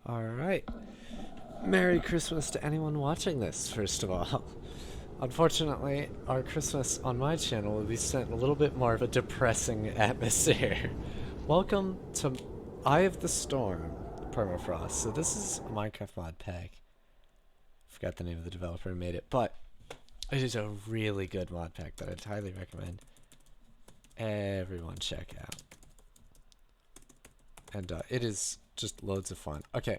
Alright. Merry Christmas to anyone watching this, first of all. Unfortunately, our Christmas on my channel will be set in a little bit more of a depressing atmosphere. Welcome to Eye of the Storm, Permafrost. So this is a Minecraft mod pack. Forgot the name of the developer who made it, but it is a really good mod pack that I'd highly recommend everyone check out. And it is just loads of fun. Okay,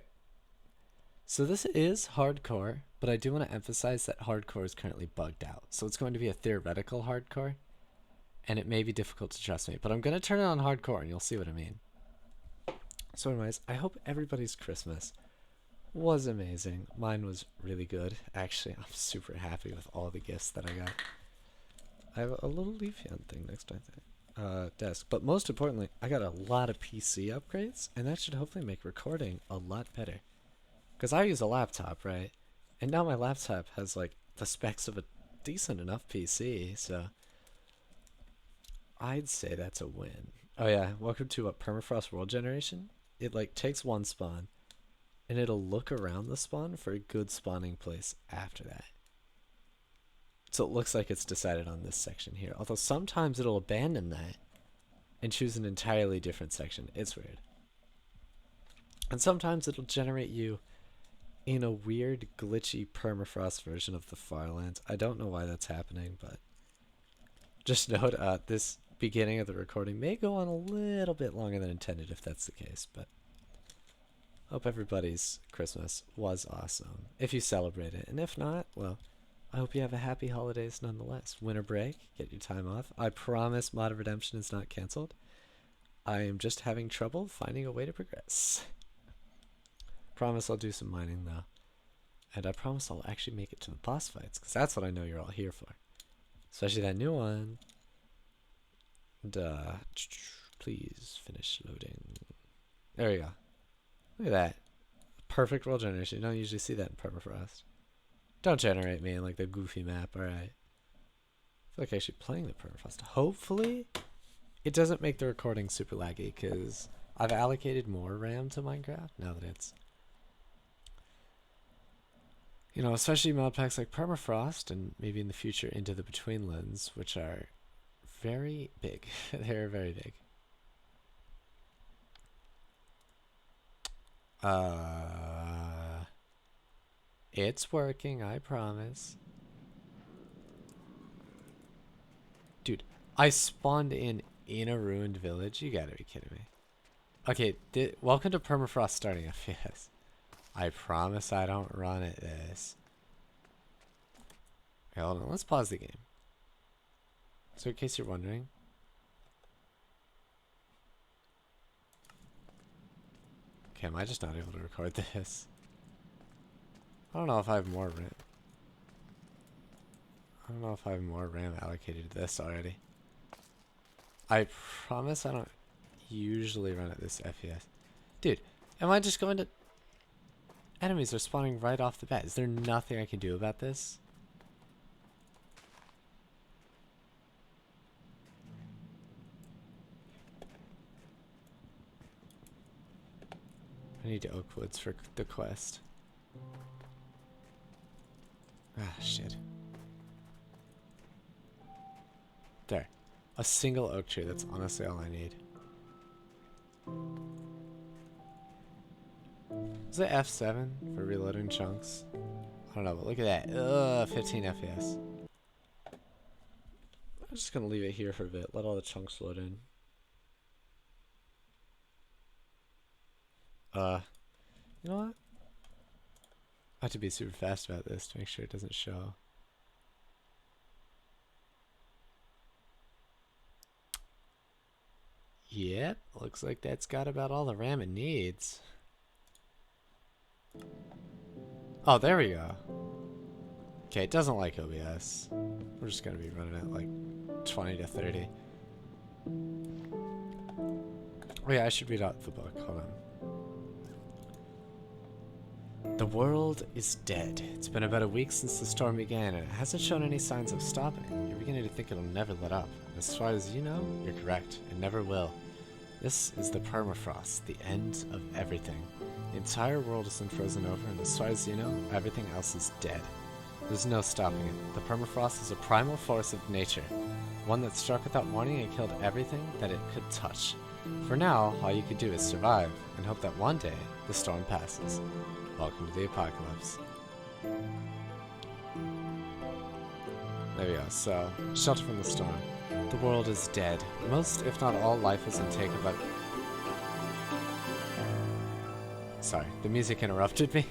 so this is hardcore, but I do want to emphasize that hardcore is currently bugged out. So it's going to be a theoretical hardcore, and it may be difficult to trust me, but I'm going to turn it on hardcore and you'll see what I mean. So anyways, I hope everybody's Christmas was amazing. Mine was really good. Actually, I'm super happy with all the gifts that I got. I have a little Leafeon thing next to my desk, but most importantly, I got a lot of PC upgrades, and that should hopefully make recording a lot better. Because I use a laptop, right? And now my laptop has like the specs of a decent enough PC, so I'd say that's a win. Oh yeah, welcome to a Permafrost world generation. It like takes one spawn, and it'll look around the spawn for a good spawning place after that. So it looks like it's decided on this section here. Although sometimes it'll abandon that and choose an entirely different section. It's weird. And sometimes it'll generate you in a weird, glitchy permafrost version of the Farlands. I don't know why that's happening, but just note this beginning of the recording may go on a little bit longer than intended if that's the case, but hope everybody's Christmas was awesome if you celebrate it, and if not, well, I hope you have a happy holidays nonetheless. Winter break, get your time off. I promise Mod of Redemption is not cancelled. I am just having trouble finding a way to progress. Promise I'll do some mining though. And I promise I'll actually make it to the boss fights, because that's what I know you're all here for. Especially that new one. And please finish loading. There we go. Look at that. Perfect world generation. You don't usually see that in Permafrost. Don't generate me in like the goofy map, alright. I feel like actually playing the Permafrost. Hopefully it doesn't make the recording super laggy, because I've allocated more RAM to Minecraft now that it's, you know, especially mod packs like Permafrost and maybe in the future Into the Betweenlands, which are very big. They're very big. It's working, I promise. Dude, I spawned in a ruined village. You gotta be kidding me. Okay, welcome to Permafrost starting FPS. I promise I don't run at this. Okay, hold on, let's pause the game. So in case you're wondering. Okay, am I just not able to record this? I don't know if I have more RAM. I don't know if I have more RAM allocated to this already. I promise I don't usually run at this FPS. Dude, am I just going to... Enemies are spawning right off the bat. Is there nothing I can do about this? I need oak woods for the quest. Ah, shit. There. A single oak tree, that's honestly all I need. Is it F7 for reloading chunks? I don't know, but look at that. Ugh, 15 FPS. I'm just gonna leave it here for a bit, let all the chunks load in. You know what? I have to be super fast about this to make sure it doesn't show. Yep, looks like that's got about all the RAM it needs. Oh, there we go. Okay, it doesn't like OBS. We're just gonna be running at like 20 to 30. Oh yeah, I should read out the book. Hold on. The world is dead. It's been about a week since the storm began, and it hasn't shown any signs of stopping. You're beginning to think it'll never let up. And as far as you know, you're correct. It never will. This is the permafrost, the end of everything. The entire world has been frozen over, and as far as you know, everything else is dead. There's no stopping it. The permafrost is a primal force of nature, one that struck without warning and killed everything that it could touch. For now, all you can do is survive, and hope that one day, the storm passes. Welcome to the apocalypse. There we go, so, shelter from the storm. The world is dead. Most, if not all, life has been taken by... Sorry, the music interrupted me.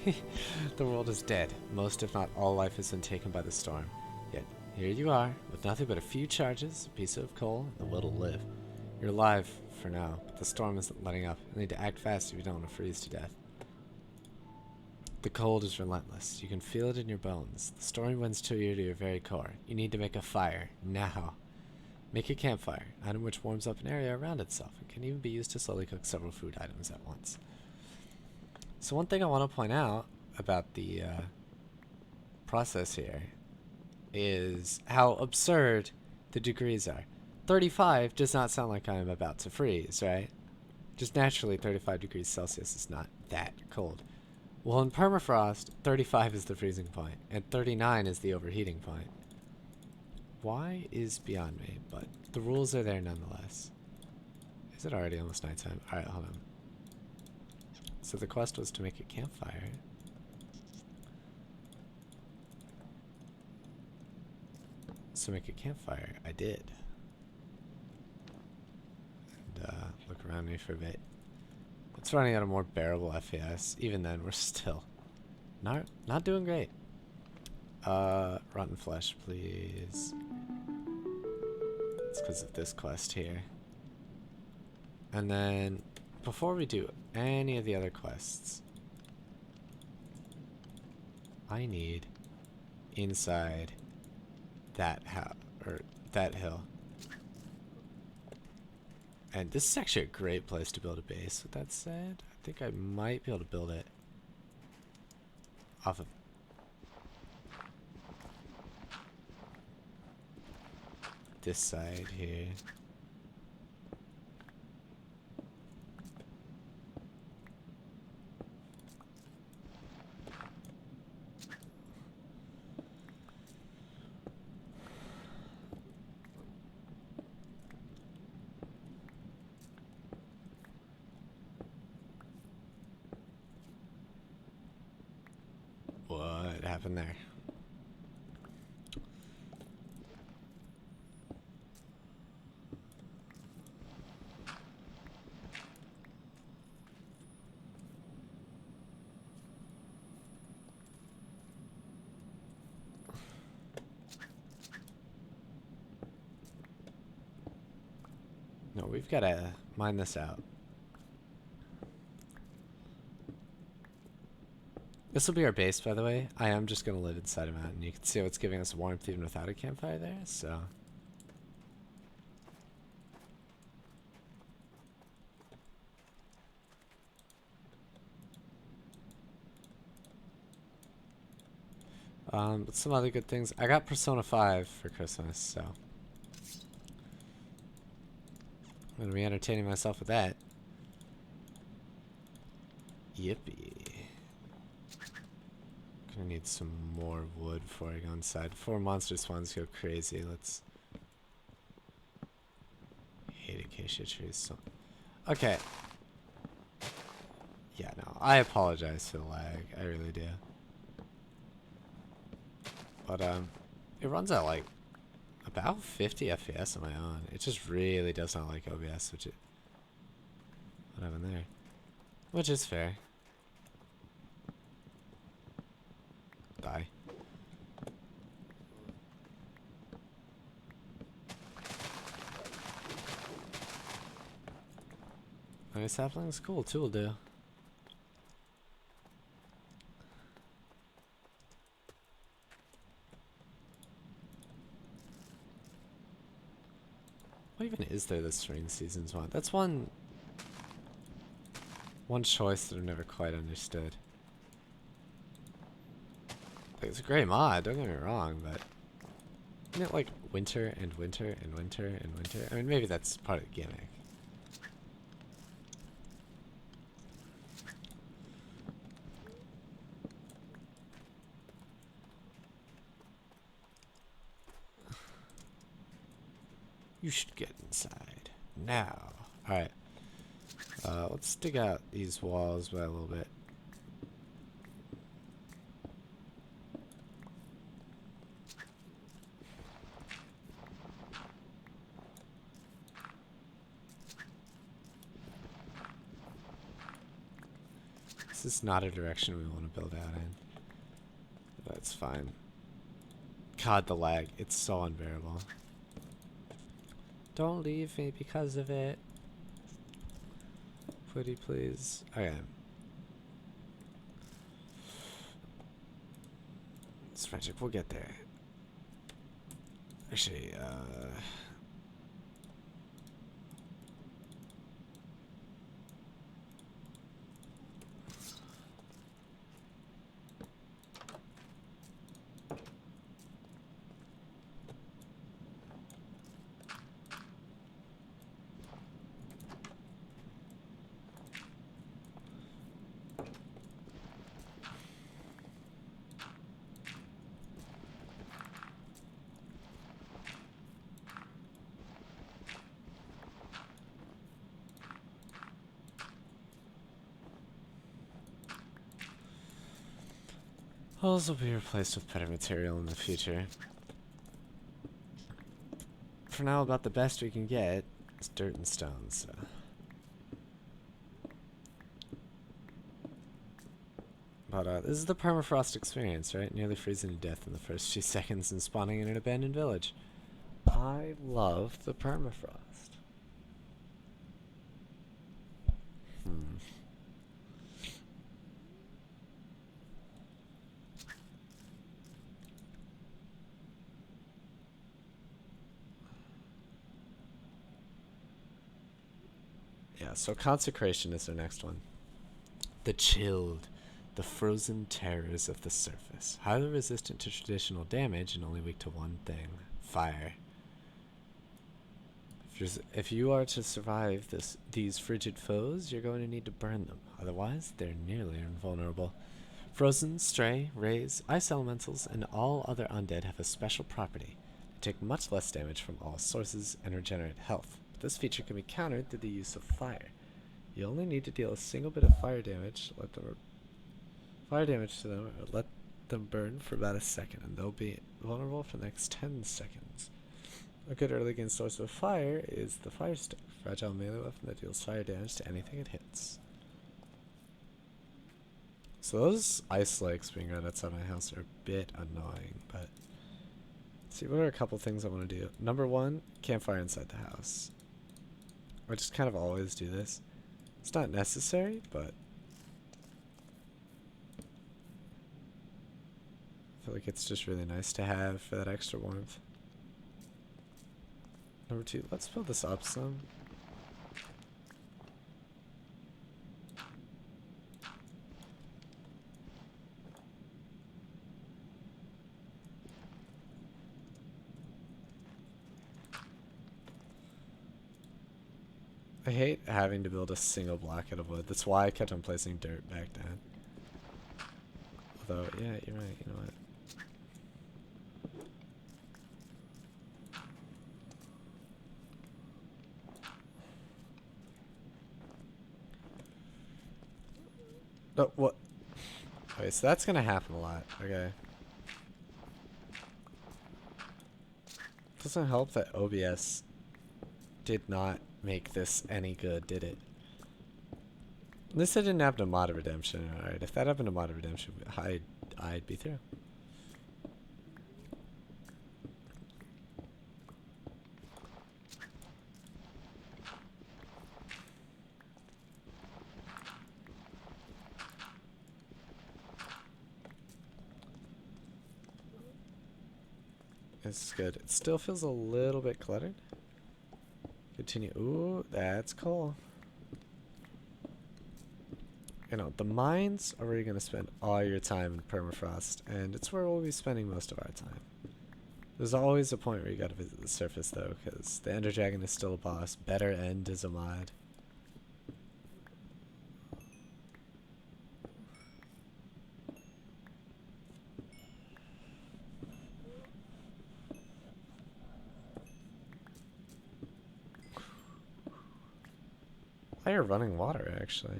The world is dead. Most, if not all, life has been taken by the storm. Yet, here you are, with nothing but a few charges, a piece of coal, and the will to live. You're alive, for now, but the storm isn't letting up. You'll need to act fast if you don't want to freeze to death. The cold is relentless. You can feel it in your bones. The stormy winds chill you to your very core. You need to make a fire, now. Make a campfire, item which warms up an area around itself and can even be used to slowly cook several food items at once. So one thing I want to point out about the process here is how absurd the degrees are. 35 does not sound like I'm about to freeze, right? Just naturally 35 degrees Celsius is not that cold. Well, in permafrost, 35 is the freezing point, and 39 is the overheating point. Why is beyond me, but the rules are there nonetheless. Is it already almost nighttime? Alright, hold on. So the quest was to make a campfire. So make a campfire. I did. And look around me for a bit. It's running at a more bearable FPS. Even then, we're still not doing great. Rotten flesh, please. It's because of this quest here. And then, before we do any of the other quests, I need inside that house or that hill. And this is actually a great place to build a base. With that said, I think I might be able to build it off of this side here. What happened there? No, we've got to mine this out. This will be our base, by the way. I am just going to live inside a mountain. You can see how it's giving us warmth even without a campfire there, so... But some other good things. I got Persona 5 for Christmas, so... I'm going to be entertaining myself with that. Yippee. Gonna need some more wood before I go inside. Before monster spawns go crazy, let's... hate acacia trees so... Okay. Yeah, no, I apologize for the lag. I really do. But, it runs at, like, about 50 FPS on my own. It just really does not like OBS, which it... What happened there? Which is fair. Die. Nice sapling's cool too, will do. What even is there this rain season's one? That's one choice that I've never quite understood. Like, it's a great mod, don't get me wrong, but isn't it like winter and winter and winter and winter? I mean, maybe that's part of the gimmick. You should get inside. Now. Alright. Let's dig out these walls by a little bit. This is not a direction we want to build out in. That's fine. God, the lag. It's so unbearable. Don't leave me because of it. Pretty please. Okay. It's tragic. We'll get there. Actually, those will be replaced with better material in the future. For now, about the best we can get is dirt and stone, so. But this is the permafrost experience, right? Nearly freezing to death in the first few seconds and spawning in an abandoned village. I love the permafrost. Yeah, so consecration is our next one. The chilled, the frozen terrors of the surface. Highly resistant to traditional damage and only weak to one thing: fire. If you are to survive these frigid foes, you're going to need to burn them. Otherwise, they're nearly invulnerable. Frozen, stray, rays, ice elementals, and all other undead have a special property. They take much less damage from all sources and regenerate health. This feature can be countered through the use of fire. You only need to deal a single bit of fire damage, to them, or let them burn for about a second, and they'll be vulnerable for the next 10 seconds. A good early game source of fire is the fire stick, fragile melee weapon that deals fire damage to anything it hits. So those ice lakes being right outside my house are a bit annoying, but let's see, what are a couple things I want to do? Number one, campfire inside the house. I just kind of always do this. It's not necessary, but I feel like it's just really nice to have for that extra warmth. Number two, let's build this up some. I hate having to build a single block out of wood. That's why I kept on placing dirt back down. Although, yeah, you're right. You know what? No, what? Okay, so that's gonna happen a lot. Okay. Doesn't help that OBS did not make this any good, did it? At least it didn't happen to Mod of Redemption. Alright, if that happened to Mod of Redemption, I'd be through. This is good. It still feels a little bit cluttered. Continue. Ooh, that's cool. You know, the mines are where you're going to spend all your time in permafrost, and it's where we'll be spending most of our time. There's always a point where you gotta visit the surface, though, because the Ender Dragon is still a boss. Better End is a mod. Oh, you're running water, actually.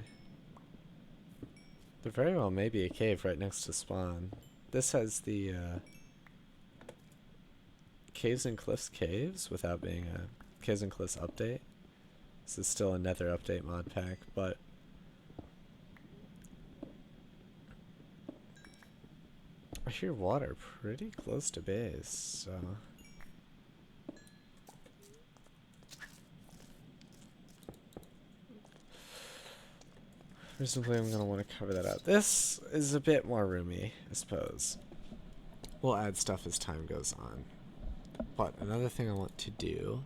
There very well may be a cave right next to spawn. This has the Caves and Cliffs caves without being a Caves and Cliffs update. This is still a Nether update mod pack, but I hear water pretty close to base, so reasonably I'm gonna want to cover that out. This is a bit more roomy, I suppose. We'll add stuff as time goes on. But another thing I want to do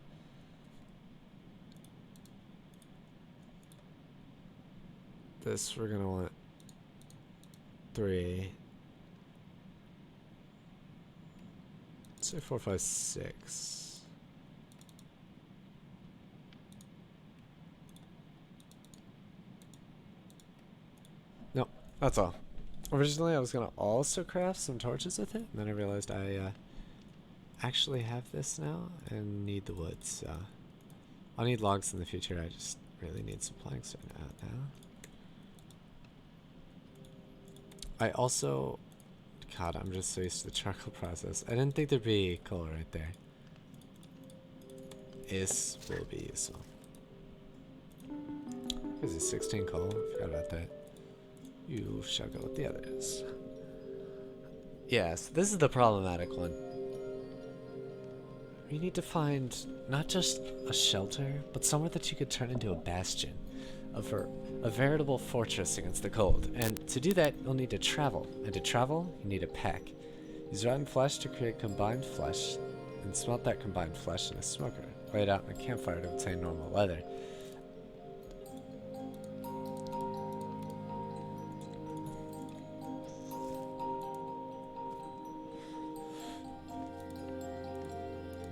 this we're gonna want 3. Let's say 4, 5, 6. Nope, that's all. Originally I was gonna also craft some torches with it, and then I realized I actually have this now and need the wood, so I'll need logs in the future. I just really need some planks right now. I also, God, I'm just so used to the charcoal process. I didn't think there'd be coal right there. This will be useful. This is 16 coal. Forgot about that. You shall go with the others. Yes, this is the problematic one. You need to find not just a shelter, but somewhere that you could turn into a bastion, a veritable fortress against the cold. And to do that, you'll need to travel. And to travel, you need a pack. Use rotten flesh to create combined flesh, and smelt that combined flesh in a smoker. Lay it out in a campfire to obtain normal leather.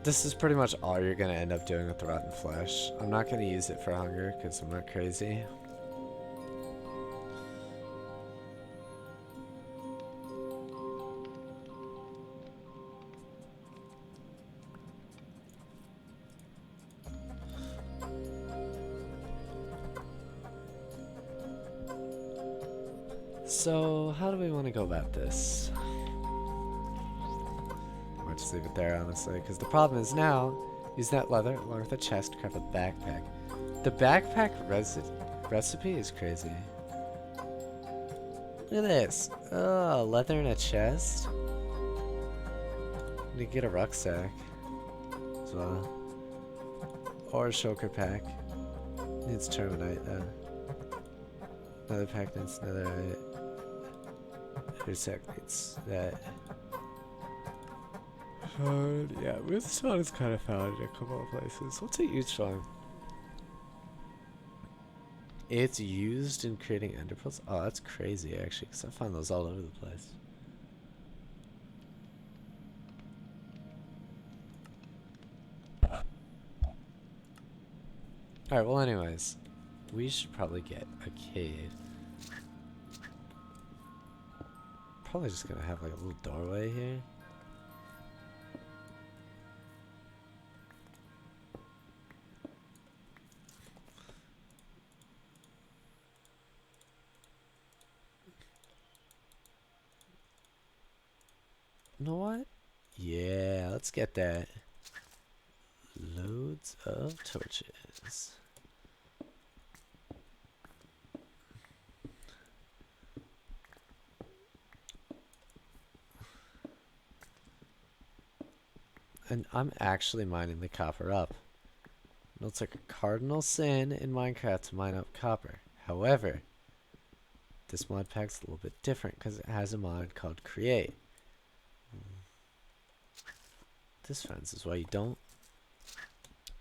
This is pretty much all you're going to end up doing with the rotten flesh. I'm not going to use it for hunger because I'm not crazy. So, how do we want to go about this? I might just leave it there, honestly, because the problem is now, use that leather along with a chest to craft a backpack. The backpack recipe is crazy. Look at this. Oh, leather in a chest. You get a rucksack as well. Or a shulker pack. Needs terminite though. Another pack needs netherite. Rucksack needs that. Yeah, redstone is kind of found in a couple of places. What's it used for? It's used in creating ender pearls? Oh, that's crazy actually, because I find those all over the place. Alright, well anyways, we should probably get a cave. Probably just gonna have like a little doorway here. You know what? Yeah, let's get that. Loads of torches. And I'm actually mining the copper up. It looks like a cardinal sin in Minecraft to mine up copper. However, this mod pack's a little bit different because it has a mod called Create. This, friends, is why you don't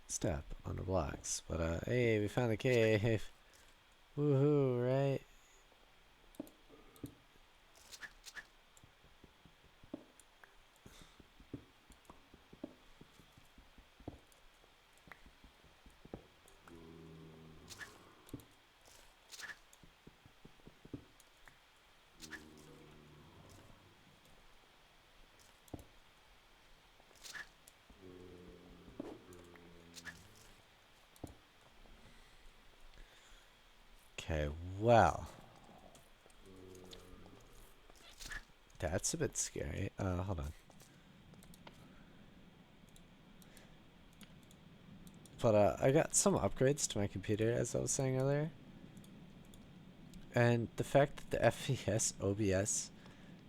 step on the blocks. But hey, we found the cave. Woohoo, right? That's a bit scary. Hold on. But I got some upgrades to my computer, as I was saying earlier. And the fact that the FPS OBS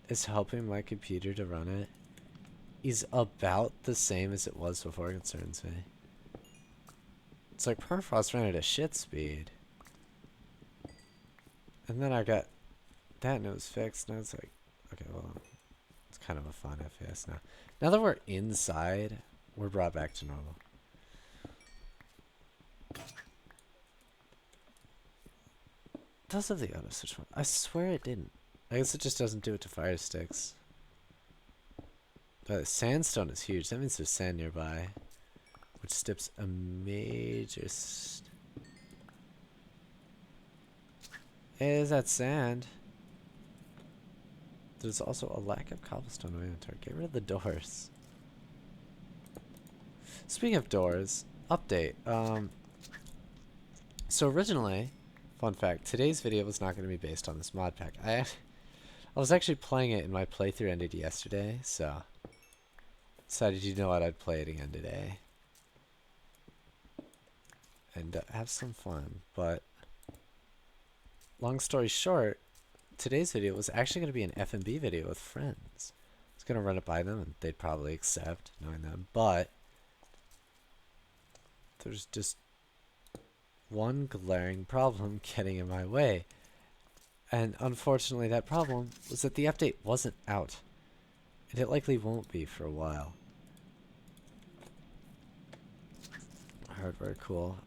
is helping my computer to run it is about the same as it was before, it concerns me. It's like Permafrost ran at a shit speed. And then I got that and it was fixed. Now it's like, okay, well, it's kind of a fun FPS now. Now that we're inside, we're brought back to normal. Does have the auto switch one? I swear it didn't. I guess it just doesn't do it to fire sticks. But sandstone is huge. That means there's sand nearby, which skips a major. Is that sand? There's also a lack of cobblestone in my inventory. Get rid of the doors. Speaking of doors, update. So originally, fun fact, today's video was not going to be based on this mod pack. I was actually playing it and my playthrough ended yesterday, so decided, you know what, I'd play it again today and have some fun. But long story short, today's video was actually going to be an F&B video with friends. I was going to run it by them and they'd probably accept, knowing them, but there's just one glaring problem getting in my way. And unfortunately that problem was that the update wasn't out. And it likely won't be for a while. Hardware, cool.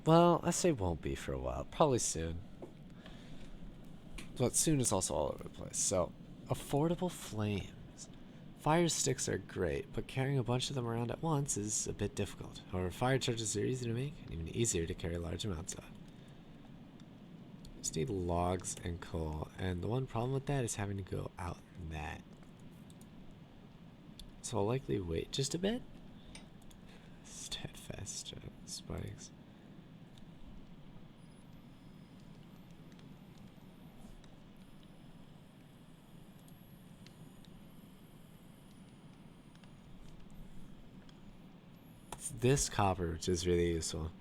Well, I say won't be for a while. Probably soon. But soon is also all over the place. So, affordable flames. Fire sticks are great, but carrying a bunch of them around at once is a bit difficult. However, fire torches are easy to make and even easier to carry large amounts of. Just need logs and coal, and the one problem with that is having to go out in that. So I'll likely wait just a bit. Steadfast spikes. It's this copper, which is really useful.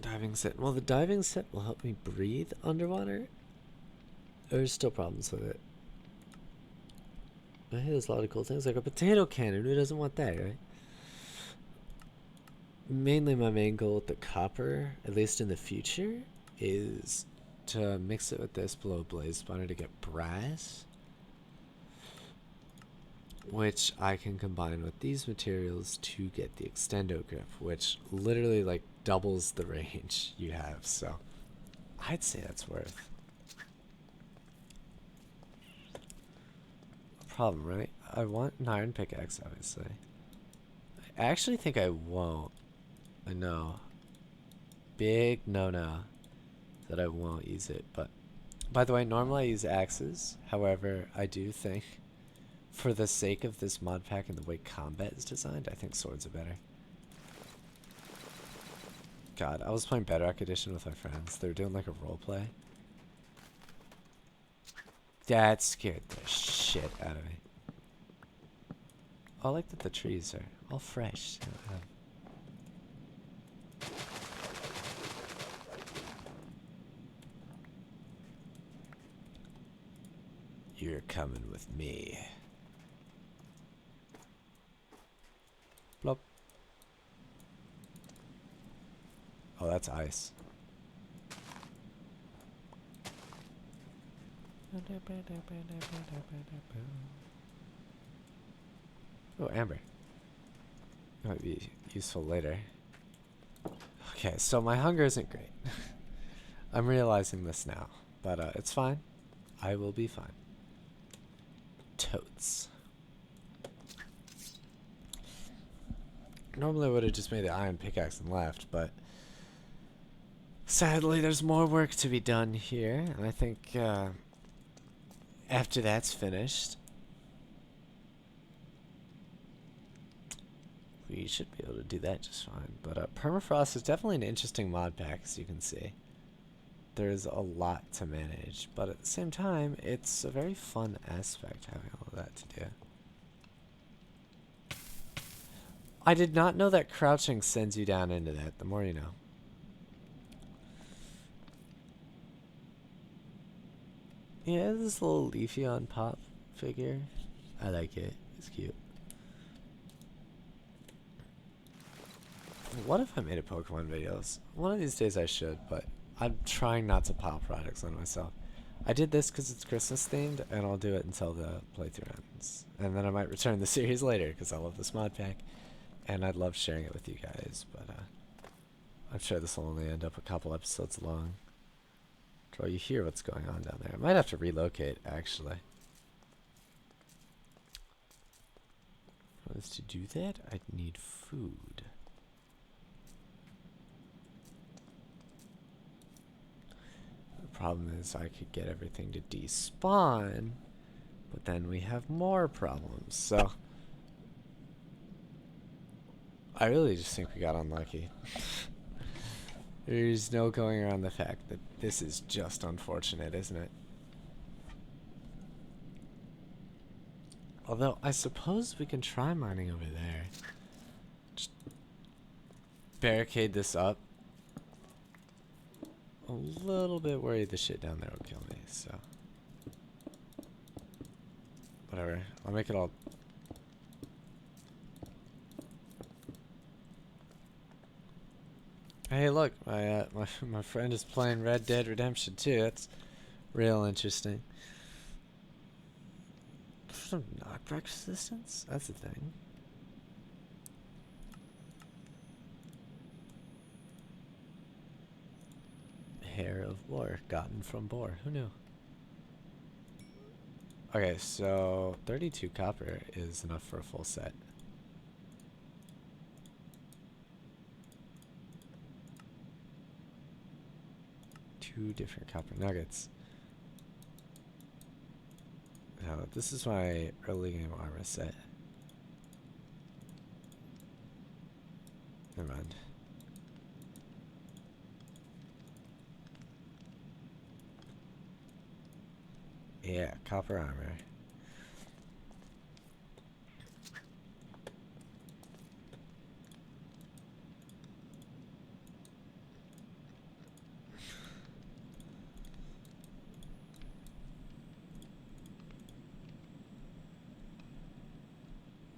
Diving set. Well, the diving set will help me breathe underwater. There's still problems with it. I hear there's a lot of cool things, like a potato cannon. Who doesn't want that, right? Mainly my main goal with the copper, at least in the future, is to mix it with this below blaze spawner to get brass, which I can combine with these materials to get the extendo grip, which literally like doubles the range you have. So I'd say that's worth. Problem, right? I want an iron pickaxe, obviously. I actually think I won't. I know. Big no-no that I won't use it. But by the way, normally I use axes. However, I do think for the sake of this mod pack and the way combat is designed, I think swords are better. God, I was playing Bedrock Edition with my friends. They were doing like a roleplay. That scared the shit out of me. I like that the trees are all fresh. You're coming with me. Blop. Oh, that's ice. Oh, amber. Might be useful later. Okay, so my hunger isn't great. I'm realizing this now, but it's fine. I will be fine. Totes. Normally I would have just made the iron pickaxe and left, but sadly there's more work to be done here, and I think after that's finished, you should be able to do that just fine. But Permafrost is definitely an interesting mod pack, as you can see. There's a lot to manage, but at the same time, it's a very fun aspect having all of that to do. I did not know that crouching sends you down into that. The more you know. Yeah, this little Leafy on pop figure. I like it. It's cute. What if I made a Pokemon videos? One of these days I should, but I'm trying not to pop products on myself. I did this because it's Christmas themed, and I'll do it until the playthrough ends. And then I might return the series later because I love this mod pack, and I'd love sharing it with you guys. But I'm sure this will only end up a couple episodes long. Until you hear what's going on down there. I might have to relocate, actually. For us to do that, I'd need food. Problem is I could get everything to despawn, but then we have more problems. So I really just think we got unlucky. There's no going around the fact that this is just unfortunate, isn't it? Although I suppose we can try mining over there. Just barricade this up. A little bit worried the shit down there will kill me, so whatever. I'll make it all. Hey, look, my friend is playing Red Dead Redemption 2. That's real interesting. Some knockback resistance? That's a thing. Hair of boar, gotten from boar. Who knew? Okay, so 32 copper is enough for a full set. Two different copper nuggets. Now, this is my early game armor set. Never mind. Yeah, copper armor.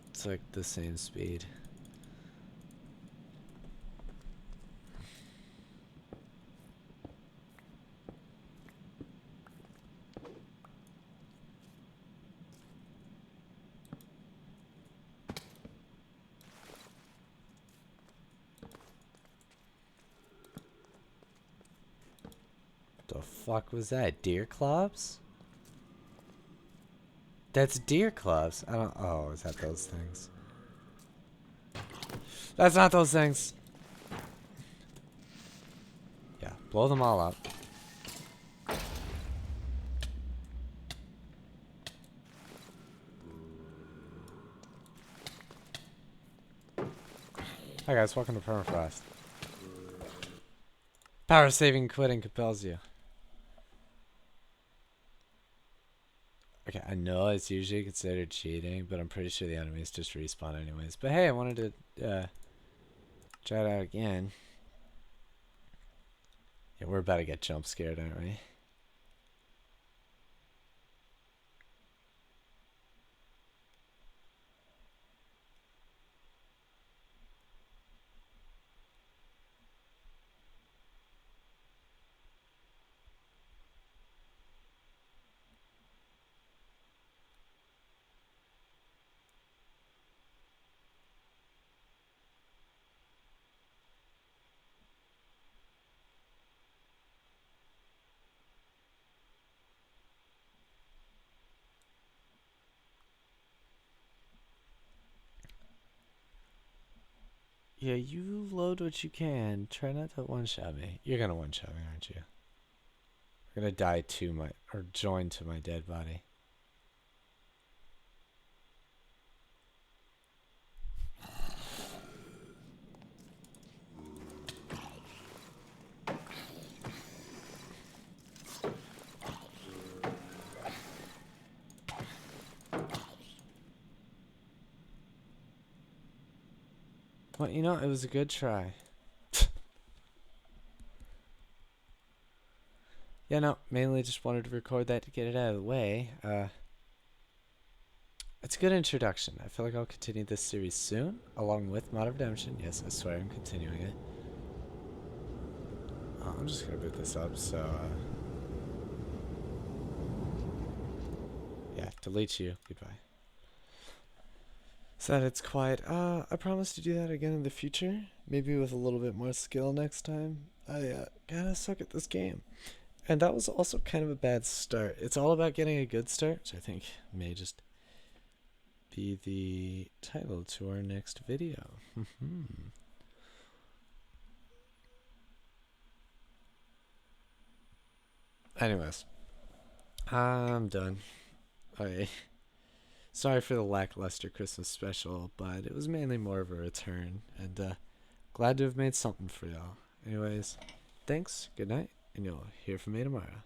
It's like the same speed. The fuck was that? Deer clubs? That's deer clubs. I don't. Oh, is that those things? That's not those things. Yeah, blow them all up. Hi guys, welcome to Permafrost. Power saving quitting compels you. Okay, I know it's usually considered cheating, but I'm pretty sure the enemies just respawn anyways. But hey, I wanted to try it out again. Yeah, we're about to get jump scared, aren't we? Yeah, you load what you can. Try not to one-shot me. You're gonna one-shot me, aren't you? You're gonna die to my, or join to my dead body. Well, you know, it was a good try. Yeah, no, mainly just wanted to record that to get it out of the way. It's a good introduction. I feel like I'll continue this series soon, along with Mod of Redemption. Yes, I swear I'm continuing it. I'm just gonna boot this up, so, yeah, delete you. Goodbye. So that it's quiet. I promise to do that again in the future. Maybe with a little bit more skill next time. I kinda suck at this game. And that was also kind of a bad start. It's all about getting a good start, which I think may just be the title to our next video. Anyways, I'm done. Okay. Sorry for the lackluster Christmas special, but it was mainly more of a return, and glad to have made something for y'all. Anyways, thanks, good night, and you'll hear from me tomorrow.